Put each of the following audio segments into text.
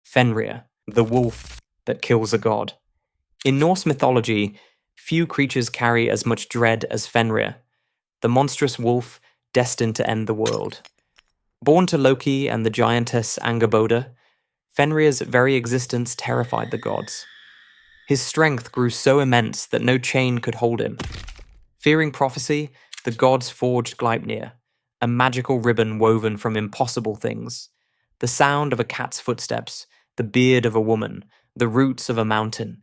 Fenrir, the wolf that kills a god. In Norse mythology, few creatures carry as much dread as Fenrir, the monstrous wolf destined to end the world. Born to Loki and the giantess Angerboda, Fenrir's very existence terrified the gods. His strength grew so immense that no chain could hold him. Fearing prophecy, the gods forged Gleipnir, a magical ribbon woven from impossible things. The sound of a cat's footsteps, the beard of a woman, the roots of a mountain.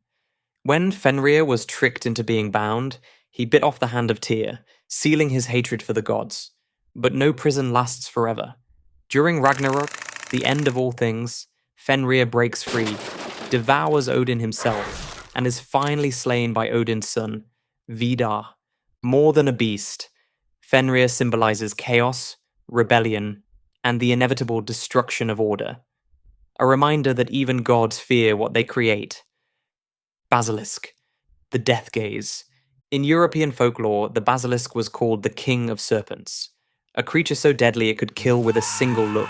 When Fenrir was tricked into being bound, he bit off the hand of Tyr, sealing his hatred for the gods. But no prison lasts forever. During Ragnarok, the end of all things, Fenrir breaks free, devours Odin himself, and is finally slain by Odin's son, Vidar. More than a beast, Fenrir symbolizes chaos, rebellion, and the inevitable destruction of order. A reminder that even gods fear what they create. Basilisk, the death gaze. In European folklore, the basilisk was called the king of serpents, a creature so deadly it could kill with a single look.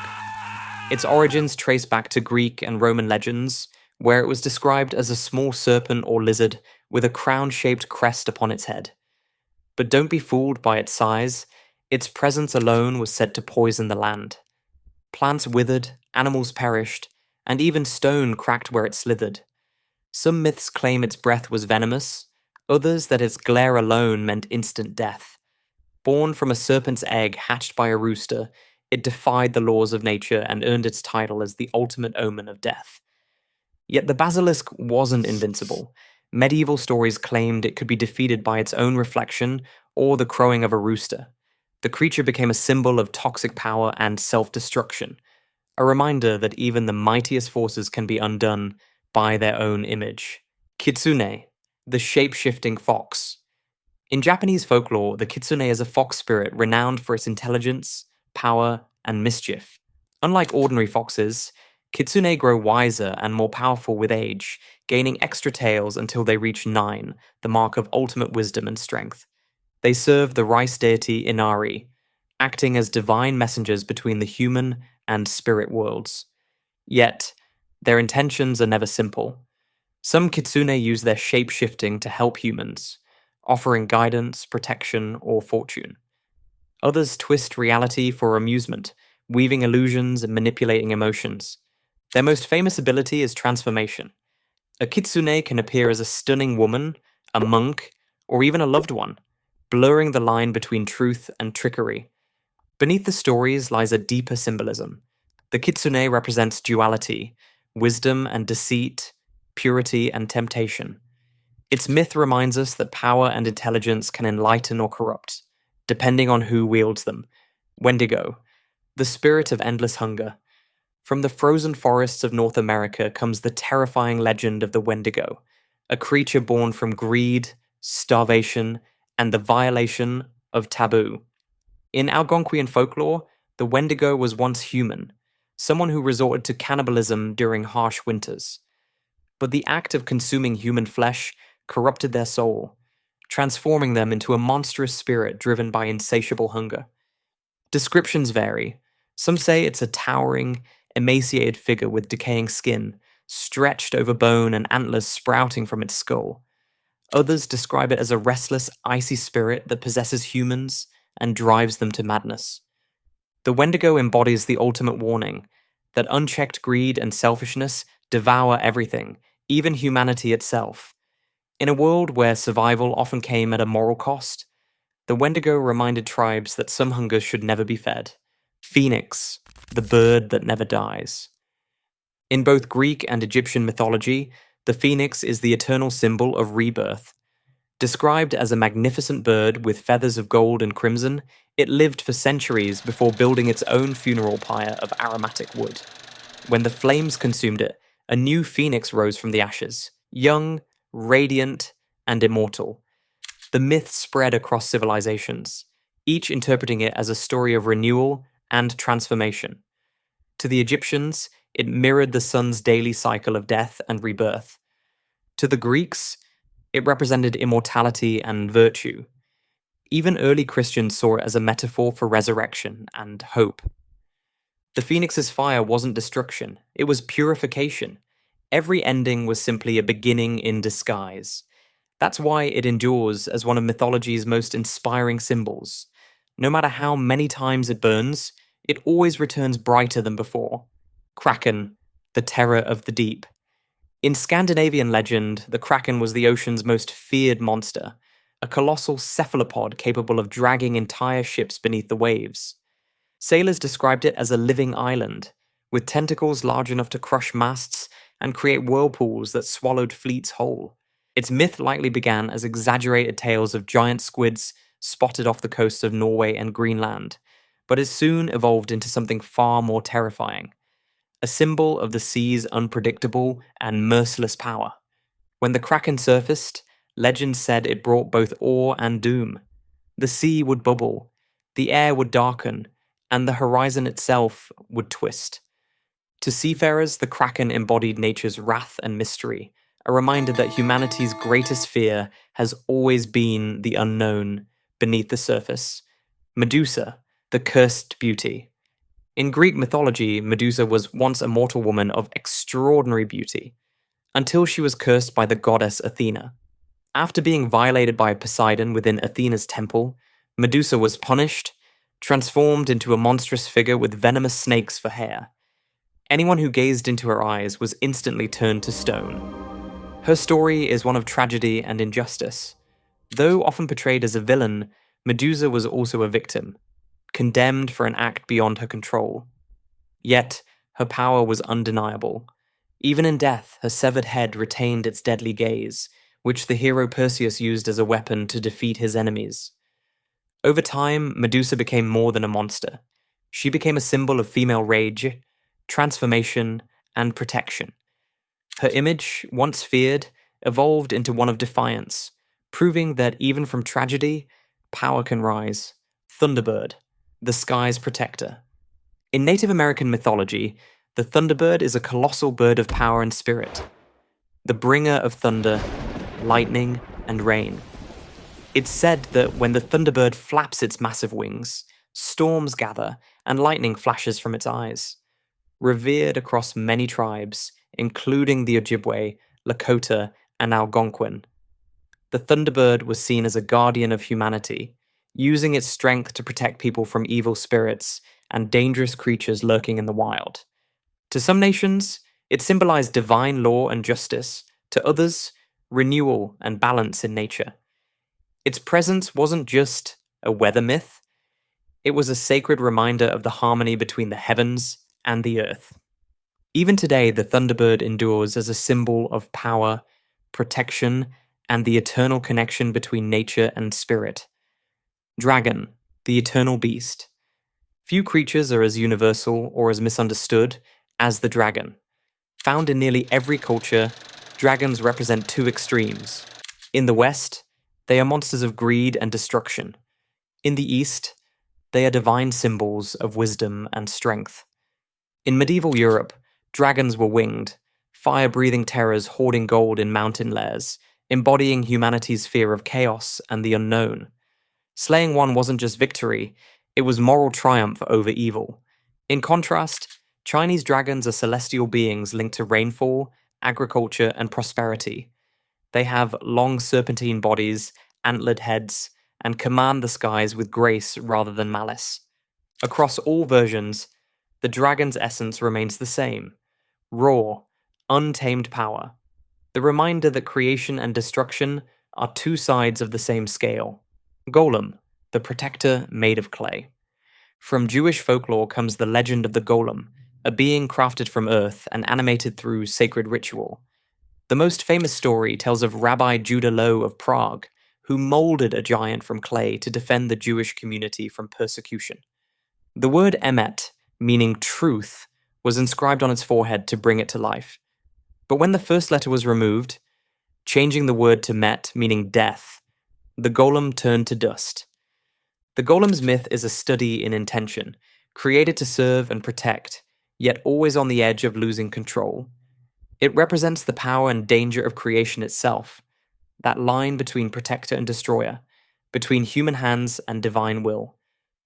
Its origins trace back to Greek and Roman legends, where it was described as a small serpent or lizard with a crown-shaped crest upon its head. But don't be fooled by its size. Its presence alone was said to poison the land. Plants withered, animals perished, and even stone cracked where it slithered. Some myths claim its breath was venomous, others that its glare alone meant instant death. Born from a serpent's egg hatched by a rooster, it defied the laws of nature and earned its title as the ultimate omen of death. Yet the basilisk wasn't invincible. Medieval stories claimed it could be defeated by its own reflection or the crowing of a rooster. The creature became a symbol of toxic power and self-destruction, a reminder that even the mightiest forces can be undone by their own image. Kitsune, the shape-shifting fox. In Japanese folklore, the kitsune is a fox spirit renowned for its intelligence, power, and mischief. Unlike ordinary foxes, kitsune grow wiser and more powerful with age, gaining extra tails until they reach 9, the mark of ultimate wisdom and strength. They serve the rice deity Inari, acting as divine messengers between the human and spirit worlds. Yet, their intentions are never simple. Some kitsune use their shape-shifting to help humans, offering guidance, protection, or fortune. Others twist reality for amusement, weaving illusions and manipulating emotions. Their most famous ability is transformation. A kitsune can appear as a stunning woman, a monk, or even a loved one, blurring the line between truth and trickery. Beneath the stories lies a deeper symbolism. The kitsune represents duality, wisdom and deceit, purity and temptation. Its myth reminds us that power and intelligence can enlighten or corrupt, depending on who wields them. Wendigo, the spirit of endless hunger. From the frozen forests of North America comes the terrifying legend of the Wendigo, a creature born from greed, starvation, and the violation of taboo. In Algonquian folklore, the Wendigo was once human, someone who resorted to cannibalism during harsh winters. But the act of consuming human flesh corrupted their soul, transforming them into a monstrous spirit driven by insatiable hunger. Descriptions vary. Some say it's a towering, emaciated figure with decaying skin, stretched over bone and antlers sprouting from its skull. Others describe it as a restless, icy spirit that possesses humans and drives them to madness. The Wendigo embodies the ultimate warning that unchecked greed and selfishness devour everything, even humanity itself. In a world where survival often came at a moral cost, the Wendigo reminded tribes that some hungers should never be fed. Phoenix, the bird that never dies. In both Greek and Egyptian mythology, the phoenix is the eternal symbol of rebirth. Described as a magnificent bird with feathers of gold and crimson, it lived for centuries before building its own funeral pyre of aromatic wood. When the flames consumed it, a new phoenix rose from the ashes, young, radiant, and immortal. The myth spread across civilizations, each interpreting it as a story of renewal and transformation. To the Egyptians, it mirrored the sun's daily cycle of death and rebirth. To the Greeks, it represented immortality and virtue. Even early Christians saw it as a metaphor for resurrection and hope. The Phoenix's fire wasn't destruction, it was purification. Every ending was simply a beginning in disguise. That's why it endures as one of mythology's most inspiring symbols. No matter how many times it burns, it always returns brighter than before. Kraken, the terror of the deep. In Scandinavian legend, the Kraken was the ocean's most feared monster, a colossal cephalopod capable of dragging entire ships beneath the waves. Sailors described it as a living island, with tentacles large enough to crush masts and create whirlpools that swallowed fleets whole. Its myth likely began as exaggerated tales of giant squids spotted off the coasts of Norway and Greenland, but it soon evolved into something far more terrifying, a symbol of the sea's unpredictable and merciless power. When the Kraken surfaced, legend said it brought both awe and doom. The sea would bubble, the air would darken, and the horizon itself would twist. To seafarers, the Kraken embodied nature's wrath and mystery, a reminder that humanity's greatest fear has always been the unknown beneath the surface. Medusa, the cursed beauty. In Greek mythology, Medusa was once a mortal woman of extraordinary beauty, until she was cursed by the goddess Athena. After being violated by Poseidon within Athena's temple, Medusa was punished, transformed into a monstrous figure with venomous snakes for hair. Anyone who gazed into her eyes was instantly turned to stone. Her story is one of tragedy and injustice. Though often portrayed as a villain, Medusa was also a victim, condemned for an act beyond her control. Yet, her power was undeniable. Even in death, her severed head retained its deadly gaze, which the hero Perseus used as a weapon to defeat his enemies. Over time, Medusa became more than a monster. She became a symbol of female rage, transformation, and protection. Her image, once feared, evolved into one of defiance, proving that even from tragedy, power can rise. Thunderbird, the sky's protector. In Native American mythology, the Thunderbird is a colossal bird of power and spirit, the bringer of thunder, lightning, and rain. It's said that when the Thunderbird flaps its massive wings, storms gather and lightning flashes from its eyes. Revered across many tribes, including the Ojibwe, Lakota, and Algonquin, the Thunderbird was seen as a guardian of humanity, using its strength to protect people from evil spirits and dangerous creatures lurking in the wild. To some nations, it symbolized divine law and justice. To others, renewal and balance in nature. Its presence wasn't just a weather myth, it was a sacred reminder of the harmony between the heavens and the earth. Even today, the Thunderbird endures as a symbol of power, protection, and the eternal connection between nature and spirit. Dragon, the eternal beast. Few creatures are as universal or as misunderstood as the dragon. Found in nearly every culture, dragons represent two extremes. In the West, they are monsters of greed and destruction. In the East, they are divine symbols of wisdom and strength. In medieval Europe, dragons were winged, fire-breathing terrors hoarding gold in mountain lairs, embodying humanity's fear of chaos and the unknown. Slaying one wasn't just victory, it was moral triumph over evil. In contrast, Chinese dragons are celestial beings linked to rainfall, agriculture, and prosperity. They have long serpentine bodies, antlered heads, and command the skies with grace rather than malice. Across all versions, the dragon's essence remains the same: raw, untamed power. The reminder that creation and destruction are two sides of the same scale. Golem, the protector made of clay. From Jewish folklore comes the legend of the Golem, a being crafted from earth and animated through sacred ritual. The most famous story tells of Rabbi Judah Loew of Prague, who molded a giant from clay to defend the Jewish community from persecution. The word emet, meaning truth, was inscribed on its forehead to bring it to life. But when the first letter was removed, changing the word to met, meaning death, the golem turned to dust. The golem's myth is a study in intention, created to serve and protect, yet always on the edge of losing control. It represents the power and danger of creation itself, that line between protector and destroyer, between human hands and divine will.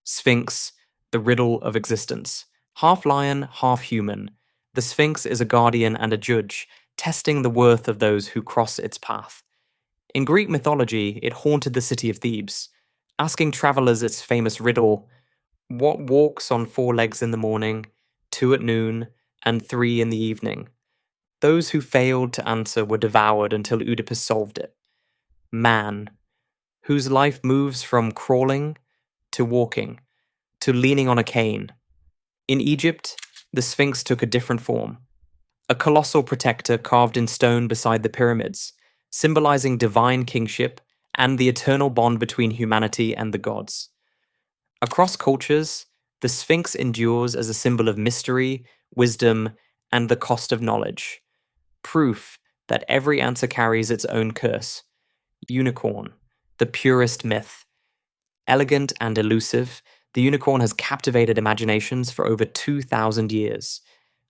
Sphinx, the riddle of existence, Half lion, half human, the Sphinx is a guardian and a judge, testing the worth of those who cross its path. In Greek mythology, it haunted the city of Thebes, asking travelers its famous riddle: what walks on 4 legs in the morning, 2 at noon, and 3 in the evening? Those who failed to answer were devoured until Oedipus solved it. Man, whose life moves from crawling to walking to leaning on a cane. In Egypt, the Sphinx took a different form. A colossal protector carved in stone beside the pyramids, symbolizing divine kingship and the eternal bond between humanity and the gods. Across cultures, the Sphinx endures as a symbol of mystery, wisdom, and the cost of knowledge. Proof that every answer carries its own curse. Unicorn, the purest myth. Elegant and elusive, the unicorn has captivated imaginations for over 2,000 years.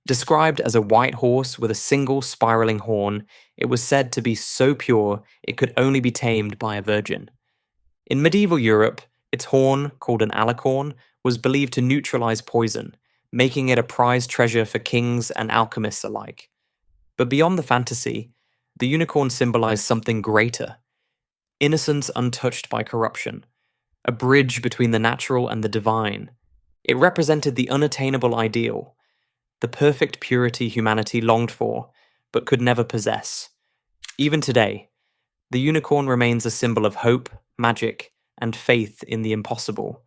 Described as a white horse with a single spiraling horn, it was said to be so pure it could only be tamed by a virgin. In medieval Europe, its horn, called an alicorn, was believed to neutralize poison, making it a prized treasure for kings and alchemists alike. But beyond the fantasy, the unicorn symbolized something greater: innocence untouched by corruption, a bridge between the natural and the divine. It represented the unattainable ideal, the perfect purity humanity longed for, but could never possess. Even today, the unicorn remains a symbol of hope, magic, and faith in the impossible,